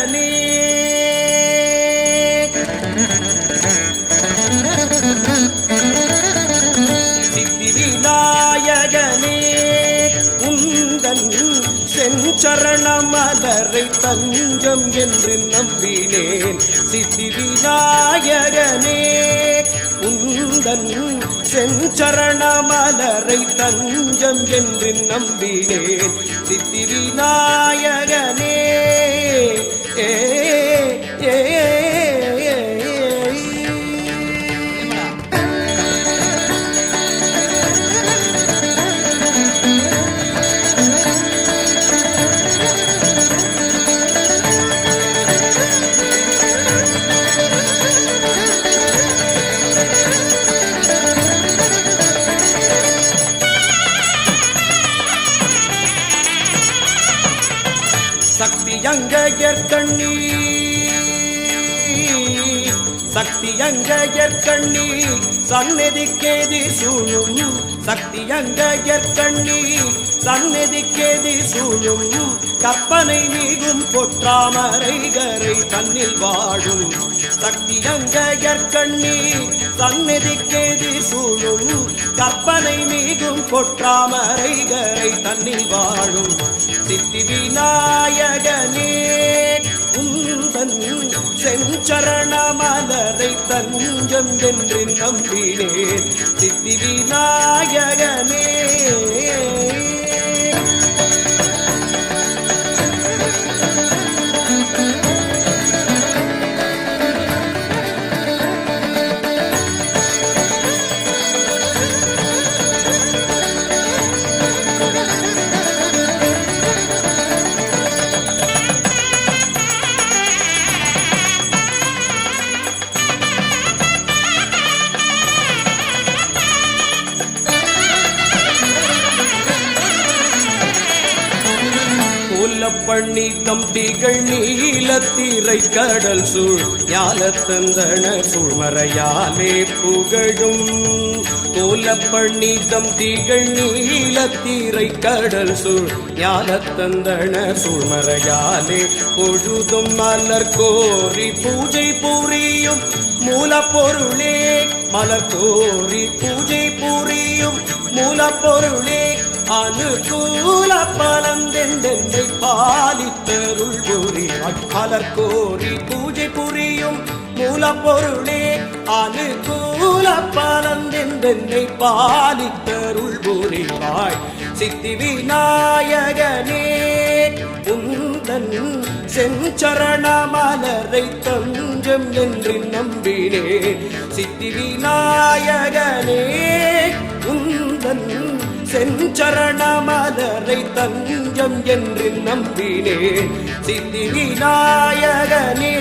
விநாயகனே சித்தி விநாயகனே உந்தன் செஞ்சரண மலரை தஞ்சம் என்று நம்பினேன். சித்தி விநாயகனே உந்தன் செஞ்சரண மலரை தஞ்சம் என்று நம்பினேன். சித்தி விநாயகனே ஏ ஏ சக்தியங்கயற்கண்ணி சக்தியங்கயற்கண்ணி சந்நிதிக்கேதி சூழும். சக்தியங்கயற்கண்ணி சந்நிதிக்கேதி சூழும். கற்பனை மீகும் பொற்றாமரைகரை தன்னில் வாழும். சக்தியங்கயற்கண்ணி சந்நிதிக்கேதி சூழும். கற்பனை மீகும் பொற்றாமரைகரை தன்னில் வாழும். சித்தி விநாயகனே உந்தன் செஞ்சரண மலரை தஞ்சம் என்று நம்பினேன். சித்தி விநாயகனே பண்ணித்தம் திகழ் நீலத்திரை கடல் சூழ் ஞாலத்தந்தன சூழ்மறையாலே புகழும். கோலப்பண்ணித்தம் திகழ் நீலத்திரை கடல் சூழ் ஞாலத்தந்தன சூழ்மறையாலே பொழுதும் மலர் கோரி பூஜை புரியும். மூலப்பொருளே மலர் கோரி பூஜை புரியும். மூலப்பொருளே அனுகூல பலந்தெண்டென்றை பாலித்தருள் புரிவாய். மலர் கோரி பூஜை புரியும். மூலப்பொருளே அனுகூல பலந்தெண்டென்றை பாலித்தருள் புரிவாய். சித்தி விநாயகனே உந்தன் செஞ்சரண மலரை தஞ்சம் என்று நம்பினேன். சித்தி விநாயகனே உந்தன் செஞ்சரண மலரை தஞ்சம் என்று நம்பினேன். சித்தி விநாயகனே